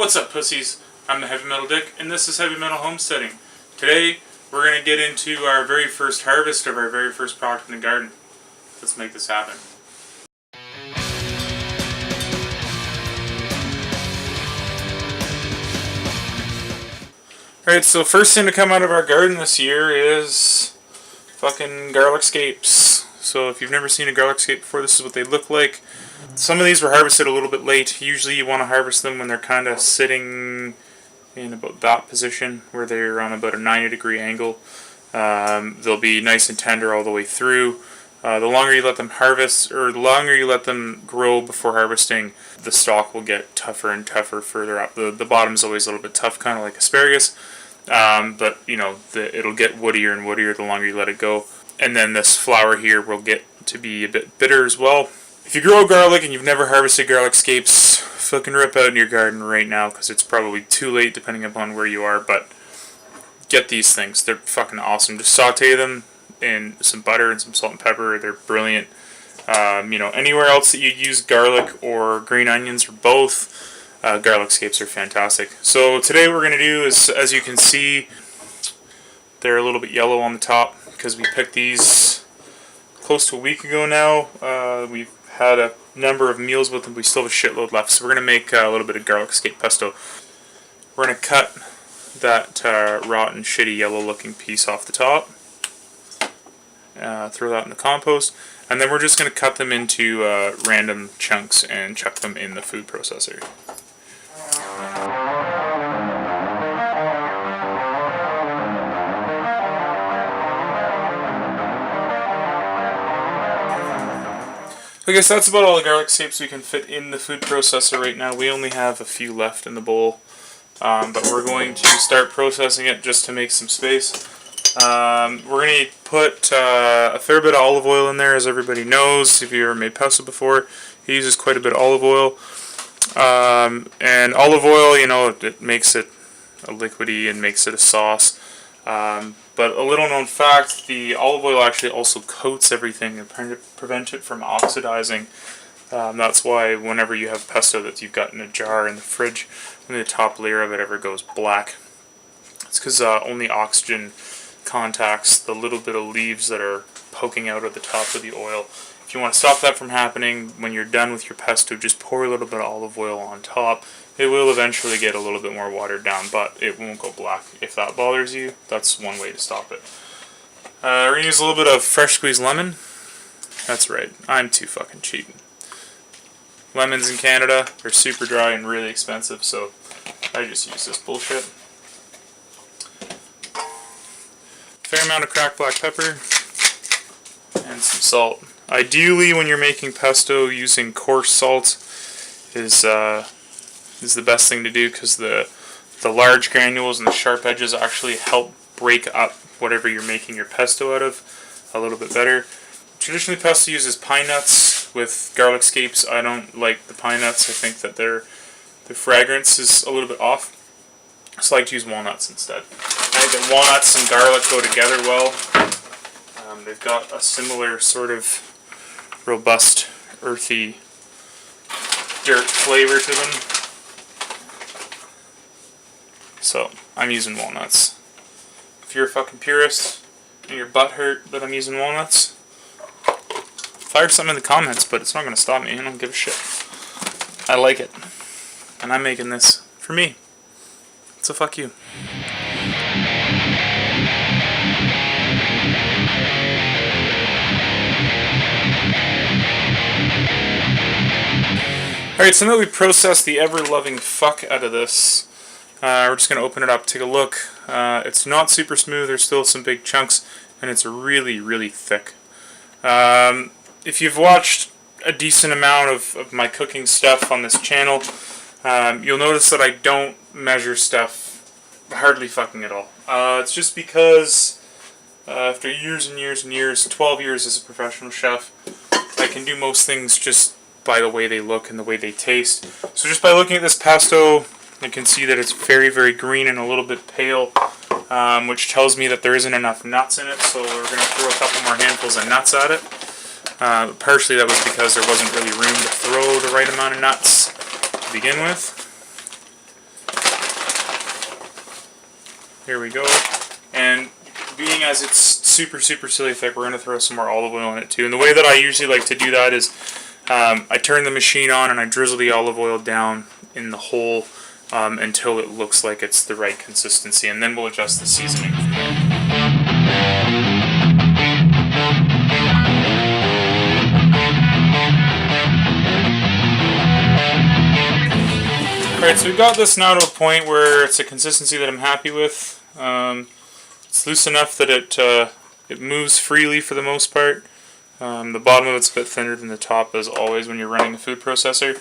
What's up, pussies? I'm the Heavy Metal Dick, and this is Heavy Metal Homesteading. Today, we're going to get into our very first harvest of our very first product in the garden. Let's make this happen. Alright, so first thing to come out of our garden this year is fucking garlic scapes. So if you've never seen a garlic scape before, this is what they look like. Some of these were harvested a little bit late. Usually you want to harvest them when they're kind of sitting in about that position, where they're on about a 90-degree angle. They'll be nice and tender all the way through. The longer you let them harvest, or the longer you let them grow before harvesting, the stalk will get tougher and tougher further up. The bottom's always a little bit tough, kind of like asparagus. But, you know, it'll get woodier and woodier the longer you let it go. And then this flower here will get to be a bit bitter as well. If you grow garlic and you've never harvested garlic scapes, fucking rip out in your garden right now, because it's probably too late depending upon where you are, but get these things. They're fucking awesome. Just saute them in some butter and some salt and pepper. They're brilliant. You know, anywhere else that you use garlic or green onions or both, garlic scapes are fantastic. So today what we're going to do is, as you can see, they're a little bit yellow on the top because we picked these close to a week ago now. We've had a number of meals with them. We still have a shitload left, so we're going to make a little bit of garlic scape pesto. We're going to cut that rotten, shitty, yellow-looking piece off the top. Throw that in the compost, and then we're just going to cut them into random chunks and chuck them in the food processor. I guess that's about all the garlic scapes we can fit in the food processor right now. We only have a few left in the bowl, but we're going to start processing it just to make some space. We're going to put a fair bit of olive oil in there, as everybody knows. If you've ever made pesto before, it uses quite a bit of olive oil. And olive oil, you know, it makes it a liquidy and makes it a sauce. But a little known fact, the olive oil actually also coats everything and prevents it from oxidizing. That's why whenever you have pesto that you've got in a jar in the fridge, when the top layer of it ever goes black, it's because only oxygen contacts the little bit of leaves that are poking out of the top of the oil. If you want to stop that from happening, when you're done with your pesto, just pour a little bit of olive oil on top. It will eventually get a little bit more watered down, but it won't go black. If that bothers you, that's one way to stop it. We're going to use a little bit of fresh squeezed lemon. That's right, I'm too fucking cheap. Lemons in Canada are super dry and really expensive, so I just use this bullshit. Fair amount of cracked black pepper and some salt. Ideally, when you're making pesto, using coarse salt is the best thing to do, because the large granules and the sharp edges actually help break up whatever you're making your pesto out of a little bit better. Traditionally, pesto uses pine nuts. With garlic scapes, I don't like the pine nuts. I think that their fragrance is a little bit off. So I like to use walnuts instead. I think that walnuts and garlic go together well. They've got a similar sort of robust, earthy dirt flavor to them. So I'm using walnuts. If you're a fucking purist and your butt hurt that I'm using walnuts, fire something in the comments, but it's not going to stop me. I don't give a shit. I like it. And I'm making this for me. So fuck you. Alright, so now that we processed the ever-loving fuck out of this, we're just going to open it up, take a look. It's not super smooth, there's still some big chunks, and it's really, really thick. If you've watched a decent amount of my cooking stuff on this channel, you'll notice that I don't measure stuff hardly fucking at all. It's just because after years and years and years, 12 years as a professional chef, I can do most things just by the way they look and the way they taste. So just by looking at this pesto, you can see that it's very, very green and a little bit pale, which tells me that there isn't enough nuts in it, so we're going to throw a couple more handfuls of nuts at it. Partially that was because there wasn't really room to throw the right amount of nuts to begin with. Here we go. And being as it's super silly thick, we're going to throw some more olive oil in it too. And the way that I usually like to do that is I turn the machine on and I drizzle the olive oil down in the hole until it looks like it's the right consistency, and then we'll adjust the seasoning. Alright, so we've got this now to a point where it's a consistency that I'm happy with. It's loose enough that it moves freely for the most part. The bottom of it's a bit thinner than the top, as always when you're running a food processor,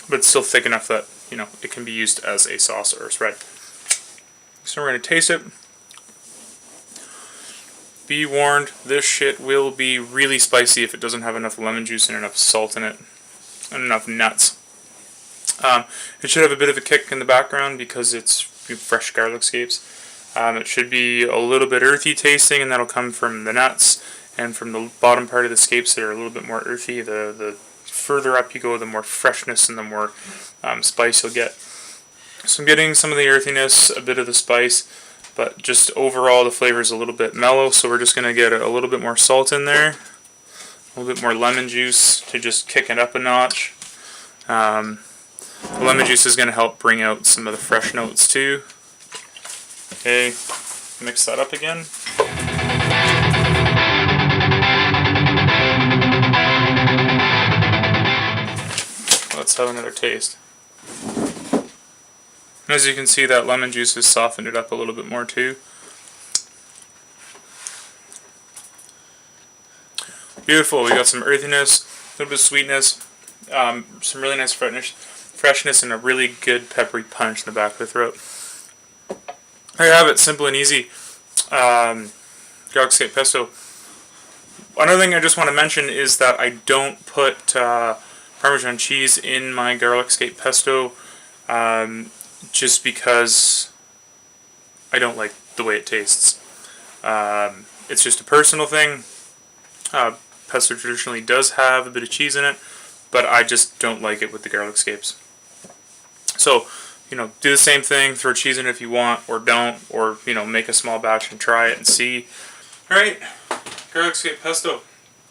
but it's still thick enough that, you know, it can be used as a sauce or a spread. So we're going to taste it. Be warned, this shit will be really spicy if it doesn't have enough lemon juice and enough salt in it, and enough nuts. It should have a bit of a kick in the background because it's fresh garlic scapes. It should be a little bit earthy tasting, and that'll come from the nuts and from the bottom part of the scapes that are a little bit more earthy. The further up you go, the more freshness and the more spice you'll get. So I'm getting some of the earthiness, a bit of the spice, but just overall the flavor is a little bit mellow, so we're just going to get a little bit more salt in there, a little bit more lemon juice to just kick it up a notch. The lemon juice is going to help bring out some of the fresh notes too. Okay, mix that up again. Let's have another taste. And as you can see, that lemon juice has softened it up a little bit more too. Beautiful, we got some earthiness, a little bit of sweetness, some really nice freshness, and a really good peppery punch in the back of the throat. There you have it, simple and easy. Garlic Scape Pesto. Another thing I just want to mention is that I don't put Parmesan cheese in my Garlic Scape Pesto just because I don't like the way it tastes. It's just a personal thing. Pesto traditionally does have a bit of cheese in it, but I just don't like it with the garlic scapes. So, you know, do the same thing, throw cheese in it if you want, or don't, or, you know, make a small batch and try it and see. Alright, Garlic Scape Pesto.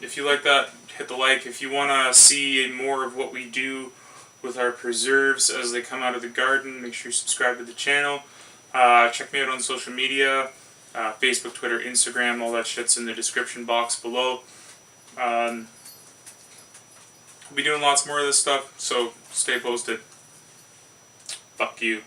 If you like that, hit the like. If you want to see more of what we do with our preserves as they come out of the garden, make sure you subscribe to the channel. Check me out on social media, Facebook, Twitter, Instagram, all that shit's in the description box below. We'll be doing lots more of this stuff, so stay posted. Fuck you.